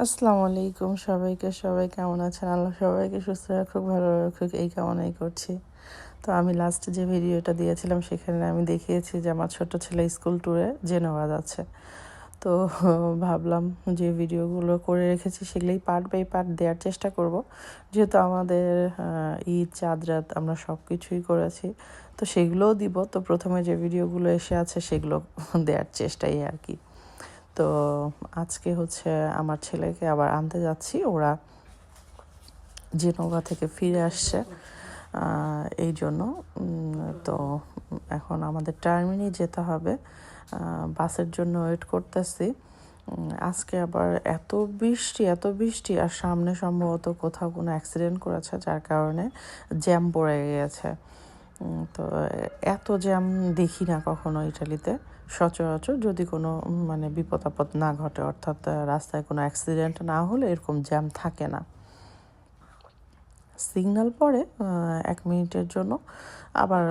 আসসালামু আলাইকুম সবাই কেমন আছেন? আল্লাহ সবাইকে সুস্থ রাখুক, ভালো রাখুক, এই কামনাই করছি। তো আমি লাস্ট যে ভিডিওটা দিয়েছিলাম সেখানে আমি দেখিয়েছি যে আমার ছোট ছেলে স্কুল ট্যুরে জেনেভা যাচ্ছে। তো ভাবলাম যে ভিডিওগুলো করে রেখেছি সেগুলোই পার্ট বাই পার্ট দেওয়ার চেষ্টা করব, যেহেতু আমাদের ঈদ চাঁদ রাত আমরা সব কিছুই করেছি, তো সেগুলোও দিব। তো প্রথমে যে ভিডিওগুলো এসে আছে সেগুলো দেওয়ার চেষ্টাই আর কি। তো আজকে হচ্ছে আমার ছেলেকে আবার আনতে যাচ্ছি, ওরা জেনোভা থেকে ফিরে আসছে এই জন্য। তো এখন আমাদের টার্মিনি যেতে হবে, বাসের জন্য ওয়েট করতেছি। আজকে আবার এত বৃষ্টি আর সামনে সম্ভবত কোথাও কোনো অ্যাক্সিডেন্ট করেছে, যার কারণে জ্যাম পড়ে গিয়েছে। তো এত জ্যাম দেখি না কখনো ইটালিতে সচরাচর, যদি কোনো মানে বিপদ আপদ না ঘটে, অর্থাৎ রাস্তায় কোনো অ্যাক্সিডেন্ট না হলে এরকম জ্যাম থাকে না। সিগন্যাল পড়ে 1 মিনিটের জন্য, আবার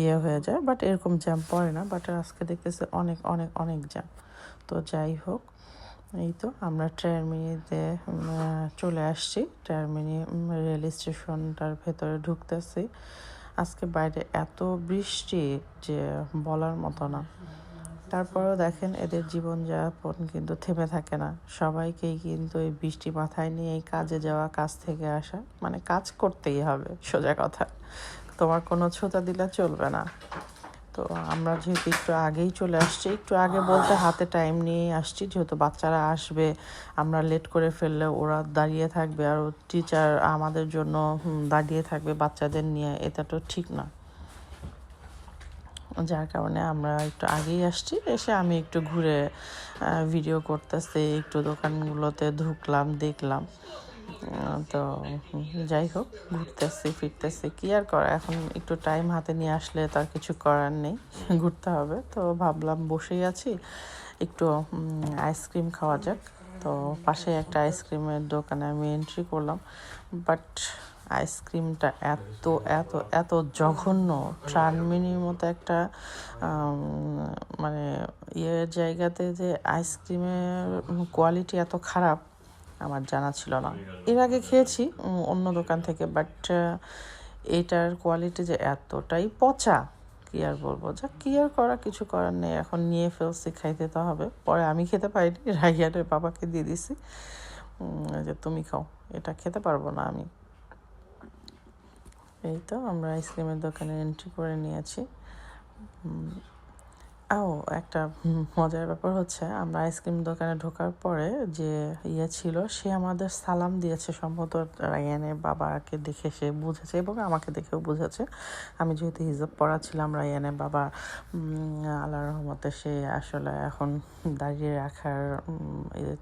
ইয়ে হয়ে যায়, বাট এরকম জ্যাম পড়ে না। বাট আজকে দেখতেছি অনেক অনেক অনেক জ্যাম। তো যাই হোক, এই তো আমরা টার্মিনিতে চলে আসছি। টার্মিনি রেল স্টেশনটার ভেতরে ঢুকতেছি। আজকে বাইরে এত বৃষ্টি যে বলার মতো না। তারপরেও দেখেন এদের জীবনযাপন কিন্তু থেমে থাকে না। সবাইকেই কিন্তু এই বৃষ্টি মাথায় নিয়ে এই কাজে যাওয়া, কাজ থেকে আসা, মানে কাজ করতেই হবে, সোজা কথা। তোমার কোনো ছুতা দিলে চলবে না। তো আমরা যেহেতু একটু আগেই চলে আসছি, একটু আগে বলতে হাতে টাইম নিয়েই আসছি, যেহেতু বাচ্চারা আসবে, আমরা লেট করে ফেললে ওরা দাঁড়িয়ে থাকবে আর টিচার আমাদের জন্য দাঁড়িয়ে থাকবে বাচ্চাদের নিয়ে, এটা তো ঠিক না। যার কারণে আমরা একটু আগেই আসছি। এসে আমি একটু ঘুরে ভিডিও করতেছি, একটু দোকানগুলোতে ঢুকলাম, দেখলাম। তো যাই হোক, ঘুরতেছি ফিরতেছি, কী আর করা, এখন একটু টাইম হাতে নিয়ে আসলে তার কিছু করার নেই, ঘুরতে হবে। তো ভাবলাম বসেই আছি, একটু আইসক্রিম খাওয়া যাক। তো পাশে একটা আইসক্রিমের দোকানে আমি এন্ট্রি করলাম, বাট আইসক্রিমটা এত এত এত জঘন্য। ট্রানমিনির মতো একটা মানে জায়গাতে যে আইসক্রিমের কোয়ালিটি এত খারাপ আমার জানা ছিল না। এর আগে খেয়েছি অন্য দোকান থেকে, বাট এটার কোয়ালিটি যে এতটাই পচা, কী আর বলবো। যা কী আর করা, কিছু করার নেই, এখন নিয়ে ফেলছি, খাইতে তো হবে। পরে আমি খেতে পারিনি, রাইয়ানের বাবাকে দিয়ে দিছি যে তুমি খাও, এটা খেতে পারবো না আমি। এই তো আমরা আইসক্রিমের দোকানে এন্ট্রি করে নিয়েছি। একটা মজার ব্যাপার হচ্ছে, আমরা আইসক্রিম দোকানে ঢোকার পরে যে ছিল, সে আমাদের সালাম দিয়েছে। সম্ভবত রায়ানের বাবাকে দেখে সে বুঝেছে এবং আমাকে দেখেও বুঝেছে। আমি যেহেতু হিজাব পরা ছিলাম, রায়ানের বাবা আল্লাহর রহমতে সে আসলে এখন দাঁড়িয়ে রাখার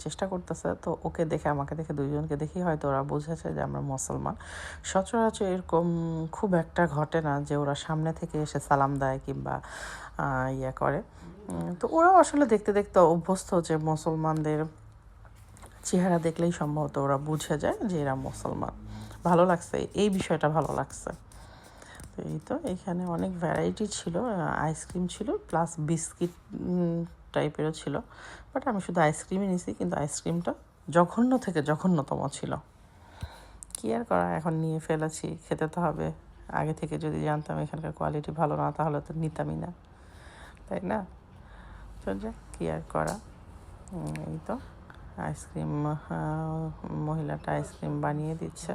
চেষ্টা করতেছে। তো ওকে দেখে, আমাকে দেখে, দুইজনকে দেখেই হয়তো ওরা বুঝেছে যে আমরা মুসলমান। সচরাচর এরকম খুব একটা ঘটে না যে ওরা সামনে থেকে এসে সালাম দেয় কিংবা করে। তো ওরাও আসলে দেখতে দেখতে অভ্যস্ত যে মুসলমানদের চেহারা দেখলেই সম্ভবত ওরা বুঝে যায় যে এরা মুসলমান। ভালো লাগছে, এই বিষয়টা ভালো লাগছে। তো এই তো এখানে অনেক ভ্যারাইটি ছিল, আইসক্রিম ছিল প্লাস বিস্কিট টাইপেরও ছিল, বাট আমি শুধু আইসক্রিমই নিছি, কিন্তু আইসক্রিমটা জঘন্য থেকে জঘন্যতম ছিল। কী আর করা, এখন নিয়ে ফেলেছি, খেতে তো হবে। আগে থেকে যদি জানতাম এখানকার কোয়ালিটি ভালো না, তাহলে তো নিতামই না, তাই না? তো যাক, কী আর করা। এই তো আইসক্রিম, মহিলাটা আইসক্রিম বানিয়ে দিচ্ছে।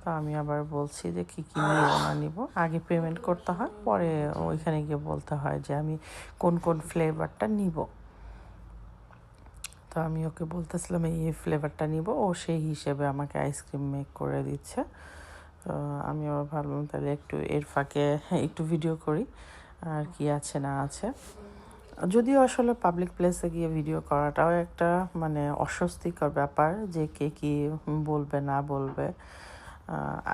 তো আমি আবার বলছি যে কী কী নিব না নিব, আগে পেমেন্ট করতে হয়, পরে ওইখানে গিয়ে বলতে হয় যে আমি কোন কোন ফ্লেভারটা নিব। তো আমি ওকে বলতেছিলাম এই ফ্লেভারটা নিব, ও সেই হিসেবে আমাকে আইসক্রিম মেক করে দিচ্ছে। তো আমি আবার ভাবলাম তাহলে একটু এর ফাঁকে একটু ভিডিও করি আর কি আছে না আছে। যদিও আসলে পাবলিক প্লেসে গিয়ে ভিডিও করাটাও একটা মানে অস্বস্তিকর ব্যাপার, যে কে কী বলবে না বলবে।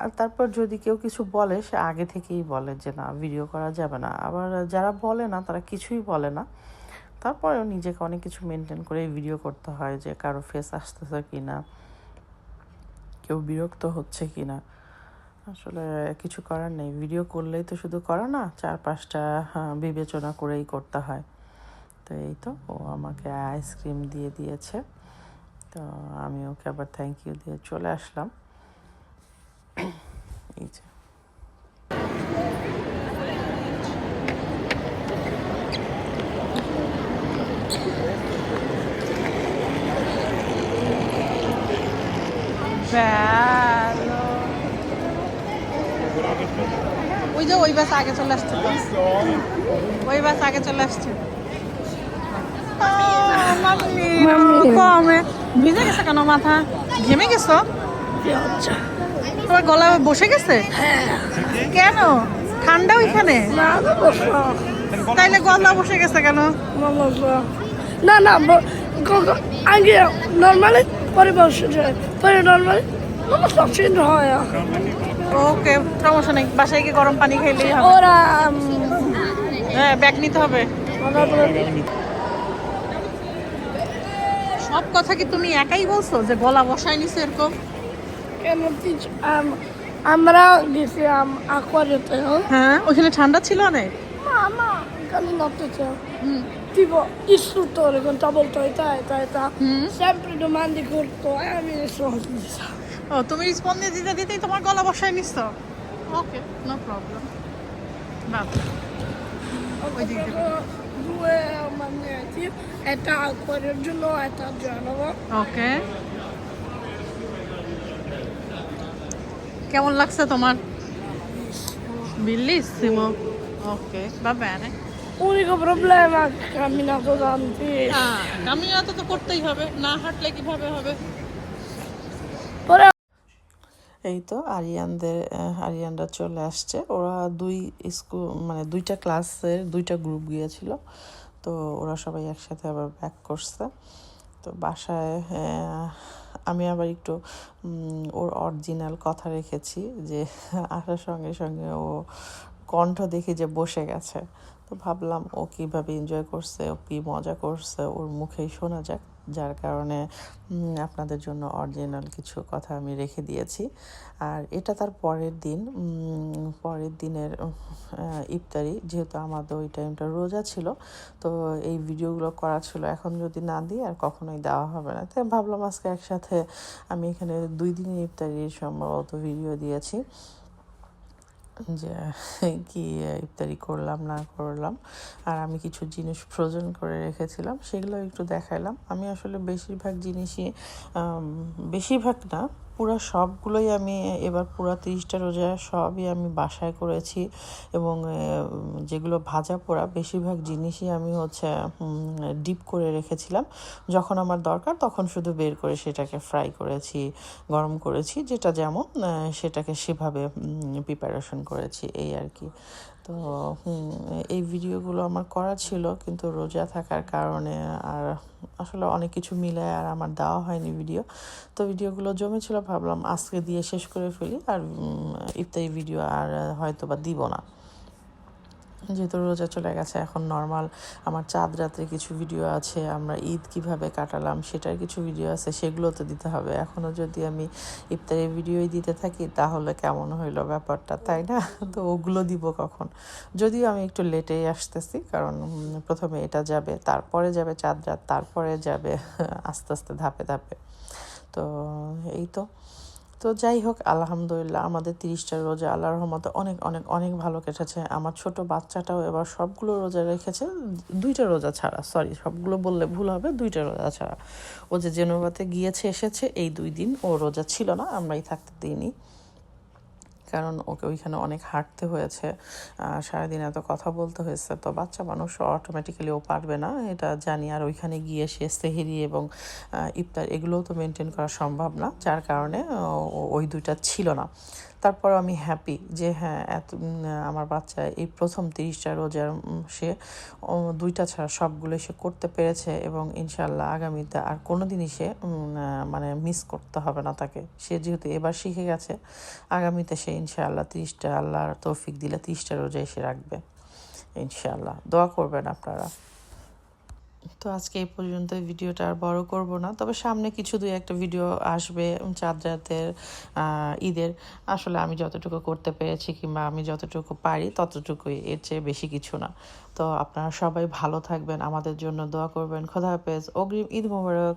আর তারপর যদি কেউ কিছু বলে, সে আগে থেকেই বলে যে না, ভিডিও করা যাবে না। আবার যারা বলে না তারা কিছুই বলে না, তারপরেও নিজেকে অনেক কিছু মেনটেন করে ভিডিও করতে হয়, যে কারো ফেস আসতেছে কি না, কেউ বিরক্ত হচ্ছে কি না। আসলে কিছু করার নেই, ভিডিও করলেই তো শুধু করা না, 4-5টা বিবেচনা করেই করতে হয়। তো এই তো ও আমাকে আইসক্রিম দিয়ে দিয়েছে। তো আমি ওকে আবার থ্যাংক ইউ দিয়ে চলে আসলাম। এই যে ওই যে ওই বাস আগে চলে আসছে, ওই বাস আগে চলে আসছে। কমে ভিজে গেছে কেন? মাথা ঘেমে গেছো? তোমার গলা বসে গেছে? কেন? ঠান্ডা ওইখানে? তাইলে গলা বসে গেছে কেন? না না আগে নর্মালি পরে বসে যায়, পরে নর্মালি চেঞ্জ হয়। ওকে, সমস্যা নেই। বাসায় গিয়ে গরম পানি খাইলেই হবে। ওরা হ্যাঁ, ব্যাগ নিতে হবে। সব কথা কি তুমি একাই বলছো যে গলা বসায় নিছো এরকম? কেন আমরা গেছি আকোয়ারিয়াতে। হ্যাঁ, ওখানে ঠান্ডা ছিল অনেক। Mamma, kan du något tipo il istruttore conta molto età. Sempre domande corto e mi rispondi. ও, তুমি রিসপন্স দিতে দিতেই তোমার গলা বসায় নিছো? ওকে, নো প্রবলেম। বাবা Ho comprato 2 magneti, età acquario giallo, età Genova. ওকে, কেমন লাগছে তোমার? Bellissimo. ওকে, va bene. Unico problema, ho camminato tanti. কামিনাতো তো করতেই হবে, না হাঁটলে কিভাবে হবে? Però এই তো আরিয়ানরা চলে আসছে। ওরা মানে 2টা ক্লাসের 2টা গ্রুপ গিয়েছিল, তো ওরা সবাই একসাথে আবার ব্যাক করছে। তো বাসায় আমি আবার একটু ওর অরিজিনাল কথা রেখেছি, যে আসার সঙ্গে সঙ্গে ও কণ্ঠ দেখি যে বসে গেছে। তো ভাবলাম ও কীভাবে এনজয় করছে, ও কী মজা করছে ওর মুখেই শোনা যাক, যার কারণে আপনাদের জন্য অরিজিনাল কিছু কথা আমি রেখে দিয়েছি। আর এটা তার পরের দিনের ইফতারি, যেহেতু আমাদের ওই টাইমটা রোজা ছিল, তো এই ভিডিওগুলো করা ছিল। এখন যদি না দিই আর কখনোই দেওয়া হবে না, তাই ভাবলাম আজকে একসাথে আমি এখানে 2 দিনের ইফতারির সম্ভবত ভিডিও দিয়েছি, যে কি ইফতারি করলাম না করলাম। আর আমি কিছু জিনিস ফ্রোজেন করে রেখেছিলাম, সেগুলো একটু দেখাইলাম। আমি আসলে বেশিরভাগ না, পুরো সবগুলোই আমি এবার পুরো 30টা রোজা সবই আমি বাসায় করেছি, এবং যেগুলো ভাজা পোড়া বেশিরভাগ জিনিসই আমি ডিপ করে রেখেছিলাম। যখন আমার দরকার তখন শুধু বের করে সেটাকে ফ্রাই করেছি, গরম করেছি, যেটা যেমন সেটাকে সেভাবে প্রিপারেশন করেছি, এই আর কি। তো এই ভিডিওগুলো আমার করা ছিল, কিন্তু রোজা থাকার কারণে আর আসলে অনেক কিছু মিলায় আর আমার দেওয়া হয়নি ভিডিও। তো ভিডিওগুলো জমেছিল, ভাবলাম আজকে দিয়ে শেষ করে ফেলি, আর ইফতারি ভিডিও আর হয়তো বা দিব না, যেহেতু রোজা চলে গেছে। এখন নর্মাল আমার চাঁদ রাত্রে কিছু ভিডিও আছে, আমরা ঈদ কিভাবে কাটালাম সেটার কিছু ভিডিও আছে, সেগুলো তো দিতে হবে। এখনও যদি আমি ইফতারের ভিডিওই দিতে থাকি তাহলে কেমন হইলো ব্যাপারটা, তাই না? তো ওগুলো দিব কখন? যদিও আমি একটু লেটেই আসতেছি, কারণ প্রথমে এটা যাবে, তারপরে যাবে চাঁদ রাত, তারপরে যাবে আস্তে আস্তে ধাপে ধাপে। তো এই তো যাই হোক, আলহামদুলিল্লাহ আমাদের 30টা রোজা আল্লাহর রহমতে অনেক অনেক অনেক ভালো কেটেছে। আমার ছোট বাচ্চাটাও এবার সবগুলো রোজা রেখেছে, 2টা রোজা ছাড়া, সবগুলো বললে ভুল হবে, 2টা রোজা ছাড়া। ও যে জেনোভাতে গিয়েছে এসেছে, এই 2 দিন ও রোজা ছিল না, আমরাই থাকতে দিইনি, কারণ ওকে ওইখানে অনেক হাঁটতে হয়েছে, সারাদিন এত কথা বলতে হয়েছে। তো বাচ্চা মানুষ অটোমেটিক্যালি ও পারবে না, এটা জানি। আর ওইখানে গিয়ে সে সেহরি এবং ইফতার এগুলোও তো মেনটেন করা সম্ভব না, যার কারণে ওই 2টা ছিল না। তারপর আমি হ্যাপি যে হ্যাঁ, আমার বাচ্চা এই প্রথম 30টা রোজার সে 2টা ছাড়া সবগুলো সে করতে পেরেছে, এবং ইনশাল্লাহ আগামীতে আর কোনো দিনই সে মানে মিস করতে হবে না তাকে। সে যেহেতু এবার শিখে গেছে, আগামীতে সে ইনশাআল্লাহ 30টা, আল্লাহর তৌফিক দিলে 30টা রোজা এসে রাখবে ইনশাআল্লাহ। দোয়া করবেন আপনারা। তো আজকে এই পর্যন্ত, ভিডিওটা আর বড় করব না, তবে সামনে কিছু 2-1টা ভিডিও আসবে চাঁদ রাতের, ঈদের। আসলে আমি যতটুকু করতে পেরেছি কিংবা আমি যতটুকু পারি ততটুকুই, এর চেয়ে বেশি কিছু না। তো আপনারা সবাই ভালো থাকবেন, আমাদের জন্য দোয়া করবেন। খোদা হাফেজ, অগ্রিম ঈদ মোবারক।